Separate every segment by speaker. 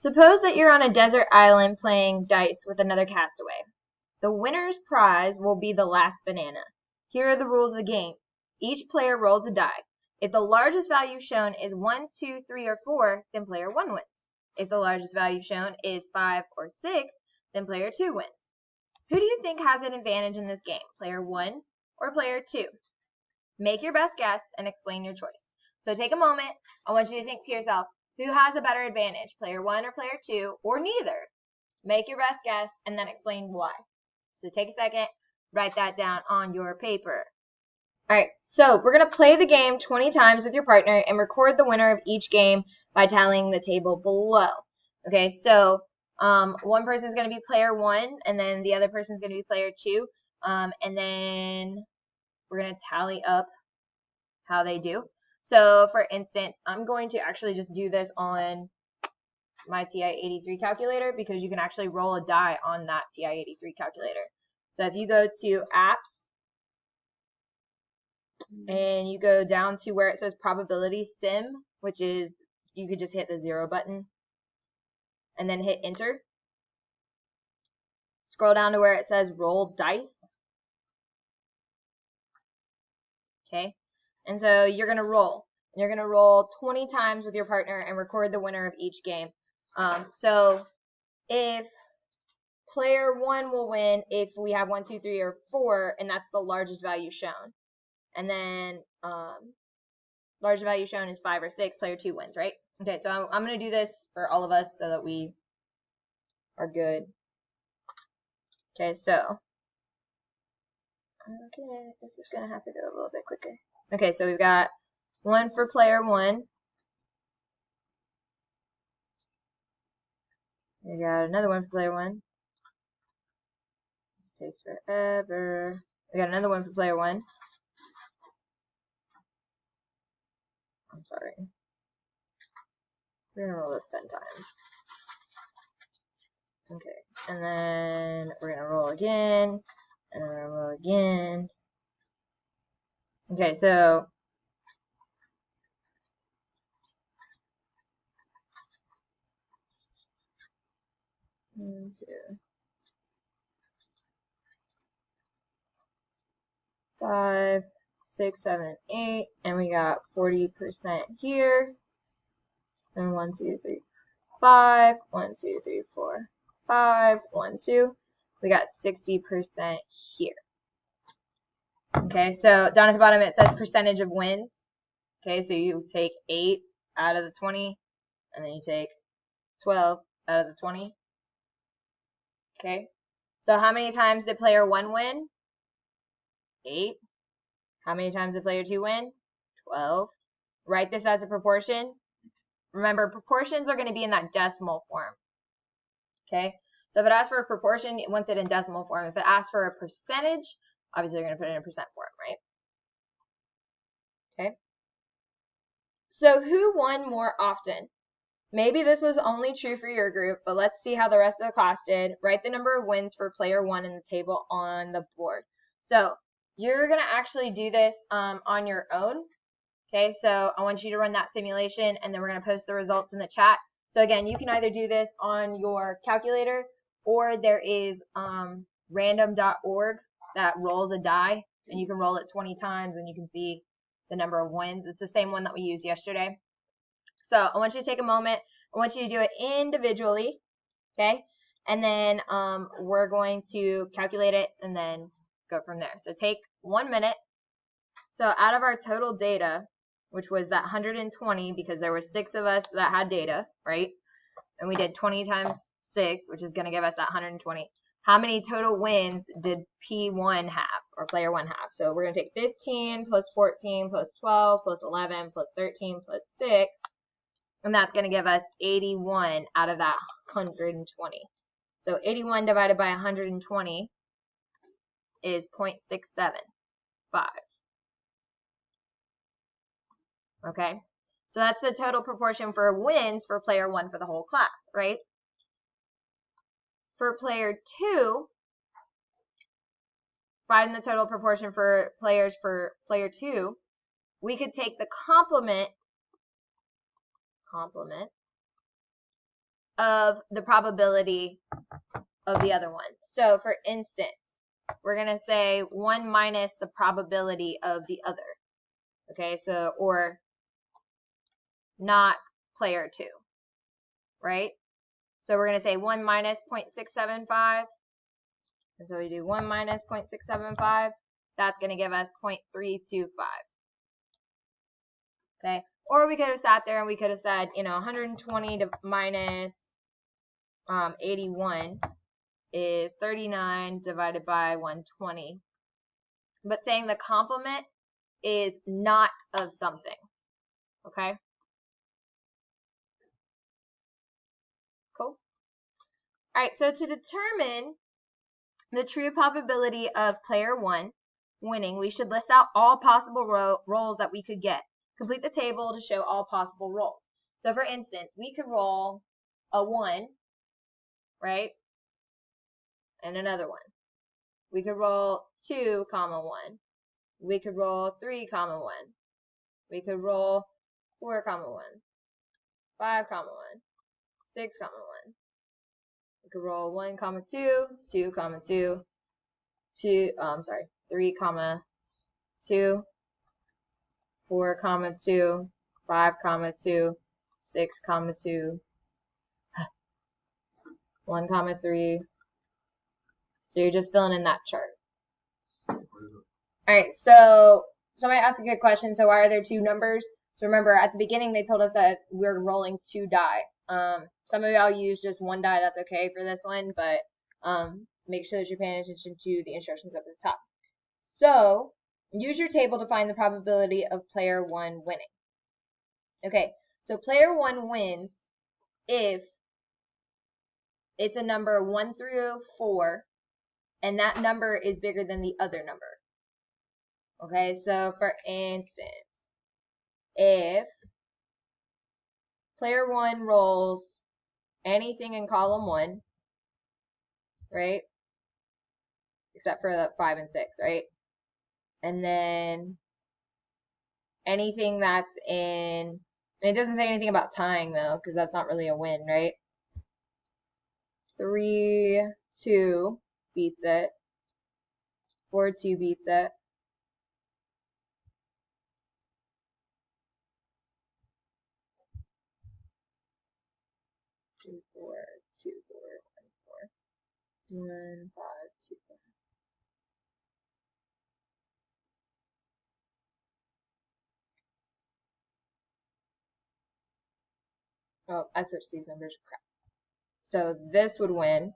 Speaker 1: Suppose that you're on a desert island playing dice with another castaway. The winner's prize will be the last banana. Here are the rules of the game. Each player rolls a die. If the largest value shown is 1, 2, 3, or 4, then player 1 wins. If the largest value shown is 5 or 6, then player 2 wins. Who do you think has an advantage in this game, player 1 or player 2? Make your best guess and explain your choice. So take a moment. I want you to think to yourself, who has a better advantage, player 1 or player 2, or neither? Make your best guess and then explain why. So take a second, write that down on your paper. All right, so we're going to play the game 20 times with your partner and record the winner of each game by tallying the table below. Okay, so one person is going to be player 1, and then the other person is going to be player 2, and then we're going to tally up how they do. So, for instance, I'm going to actually just do this on my TI-83 calculator because you can actually roll a die on that TI-83 calculator. So if you go to Apps and you go down to where it says Probability Sim, which is, you could just hit the 0 button and then hit Enter. Scroll down to where it says Roll Dice. Okay. And so you're going to roll. You're going to roll 20 times with your partner and record the winner of each game. So if player 1 will win if we have 1, 2, 3, or 4, and that's the largest value shown. And then largest value shown is 5 or 6, player 2 wins, right? Okay, so I'm going to do this for all of us so that we are good. Okay, so this is going to have to go a little bit quicker. Okay, so we've got 1 for player 1. We got another 1 for player 1. This takes forever. We got another 1 for player 1. I'm sorry. We're going to roll this 10 times. Okay, and then we're going to roll again, and we're going to roll again. Okay, so one, 2, 5, 6, 7, 8, and we got 40% here. And 1, 2, 3, 5, 1, 2, 3, 4, 5, 1, 2. We got 60% here. Okay, so down at the bottom it says percentage of wins. Okay, so you take 8 out of the 20, and then you take 12 out of the 20. Okay, so how many times did player 1 win? 8. How many times did player 2 win? 12. Write this as a proportion. Remember, proportions are going to be in that decimal form. Okay, so if it asks for a proportion, it wants it in decimal form. If it asks for a percentage, obviously you're going to put it in a percent form, right? Okay. So who won more often? Maybe this was only true for your group, but let's see how the rest of the class did. Write the number of wins for player 1 in the table on the board. So you're going to actually do this on your own. Okay, so I want you to run that simulation, and then we're going to post the results in the chat. So again, you can either do this on your calculator, or there is random.org that rolls a die, and you can roll it 20 times, and you can see the number of wins. It's the same one that we used yesterday. So I want you to take a moment. I want you to do it individually, okay? And then we're going to calculate it and then go from there. So take 1 minute. So out of our total data, which was that 120, because there were 6 of us that had data, right? And we did 20 times 6, which is going to give us that 120. How many total wins did P1 have, or player 1 have? So we're going to take 15 plus 14 plus 12 plus 11 plus 13 plus 6. And that's going to give us 81 out of that 120. So 81 divided by 120 is 0.675. Okay, so that's the total proportion for wins for player 1 for the whole class, right? For player 2, finding the total proportion for players for player 2, we could take the complement of the probability of the other one. So for instance, we're going to say 1 minus the probability of the other. Okay, so, or not player 2, right? So we're going to say 1 minus 0.675. And so we do 1 minus 0.675. That's going to give us 0.325. Okay, or we could have sat there and we could have said, 120 to minus 81 is 39 divided by 120. But saying the complement is not of something. Okay? Cool. All right, so to determine the true probability of player 1 winning, we should list out all possible rolls that we could get. Complete the table to show all possible rolls. So for instance, we could roll a 1, right? And another 1. We could roll 2, 1. We could roll 3, 1. We could roll 4, 1. 5, 1. 6, 1. We could roll 1, 2, 2, 2, 3, 2, 4, 2, 5, 2, 6, 2, 1, 3. So you're just filling in that chart. All right, so somebody asked a good question. So why are there 2 numbers? So remember, at the beginning, they told us that we're rolling 2 die. Some of y'all use just 1 die. That's okay for this one, but make sure that you're paying attention to the instructions up at the top. So use your table to find the probability of player 1 winning. Okay, so player 1 wins if it's a number 1 through 4, and that number is bigger than the other number. Okay, so for instance, if player 1 rolls anything in column 1, right? Except for the 5 and 6, right? And then anything that's in, it doesn't say anything about tying though, because that's not really a win, right? 3, 2 beats it. 4, 2 beats it. 2, 4, 2, 4, 1, 4. 1, 5, 2, 4. Oh, I switched these numbers. Crap. So this would win.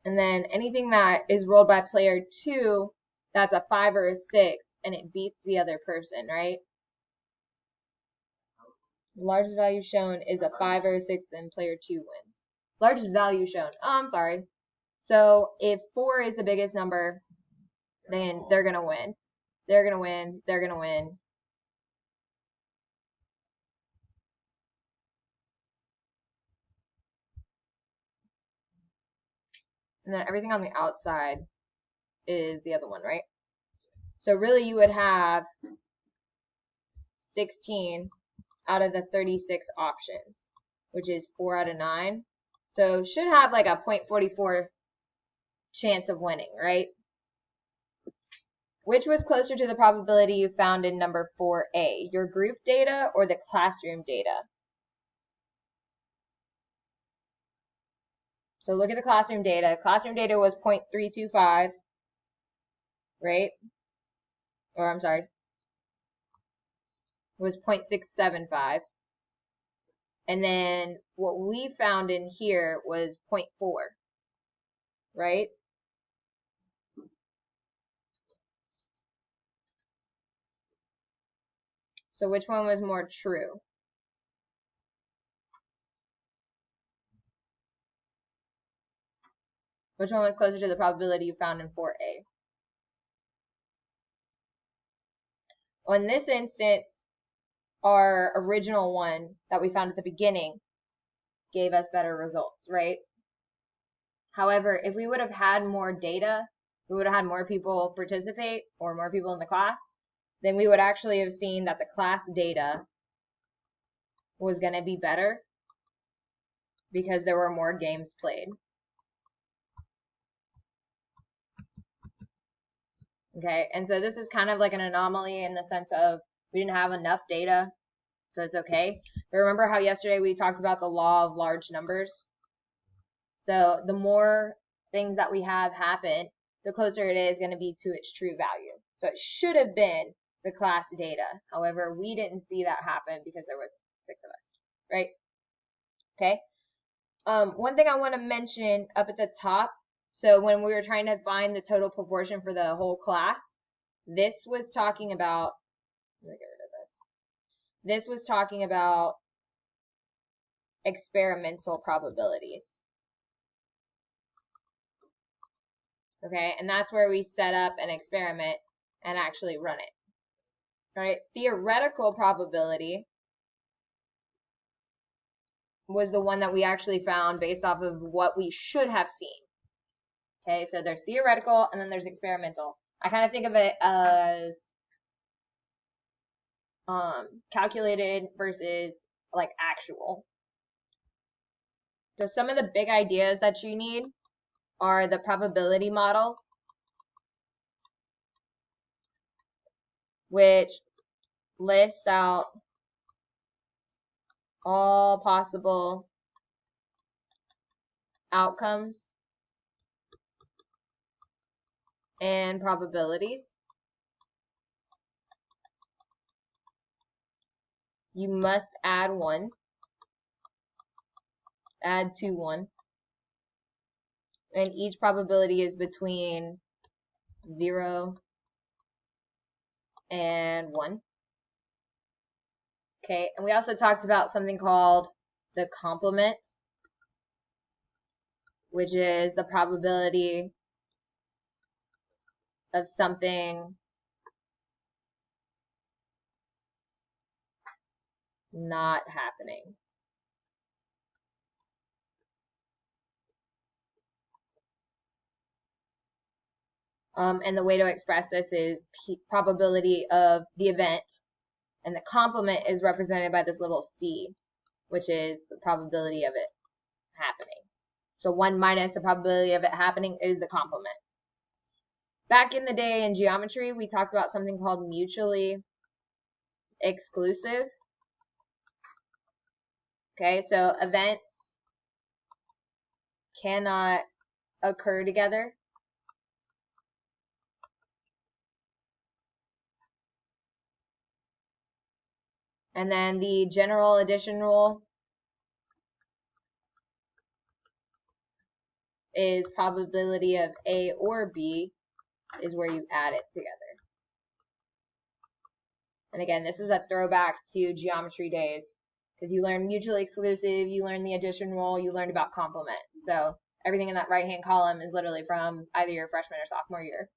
Speaker 1: And then anything that is rolled by player 2, that's a 5 or a 6, and it beats the other person, right? The largest value shown is a 5 or a 6, and player 2 wins. Largest value shown. Oh, I'm sorry. So if 4 is the biggest number, then they're going to win. They're going to win. They're going to win. And then everything on the outside is the other one, right? So really you would have 16 out of the 36 options, which is 4 out of 9. So should have like a 0.44 chance of winning, right? Which was closer to the probability you found in number 4A, your group data or the classroom data? So look at the classroom data. Classroom data was 0.325, right? Or I'm sorry, it was 0.675. And then what we found in here was 0.4, right? So which one was more true? Which one was closer to the probability you found in 4A? Well, in this instance, our original one that we found at the beginning gave us better results, right? However, if we would have had more data, we would have had more people participate or more people in the class, then we would actually have seen that the class data was going to be better because there were more games played. Okay, and so this is kind of like an anomaly in the sense of we didn't have enough data, so it's okay. But remember how yesterday we talked about the law of large numbers? So the more things that we have happen, the closer it is going to be to its true value. So it should have been the class data. However, we didn't see that happen because there was 6 of us, right? Okay. One thing I want to mention up at the top, so when we were trying to find the total proportion for the whole class, this was talking about, let me get rid of this. This was talking about experimental probabilities. Okay, and that's where we set up an experiment and actually run it. All right, theoretical probability was the one that we actually found based off of what we should have seen. Okay, so there's theoretical and then there's experimental. I kind of think of it as calculated versus like actual. So some of the big ideas that you need are the probability model, which lists out all possible outcomes and probabilities. You must add 1, add to 1, and each probability is between 0 and 1. Okay, and we also talked about something called the complement, which is the probability of something not happening. And the way to express this is probability of the event, and the complement is represented by this little c, which is the probability of it happening. So 1 minus the probability of it happening is the complement. Back in the day in geometry, we talked about something called mutually exclusive. Okay, so events cannot occur together. And then the general addition rule is probability of A or B is where you add it together. And again, this is a throwback to geometry days because you learned mutually exclusive, you learned the addition rule, you learned about complement. So everything in that right-hand column is literally from either your freshman or sophomore year.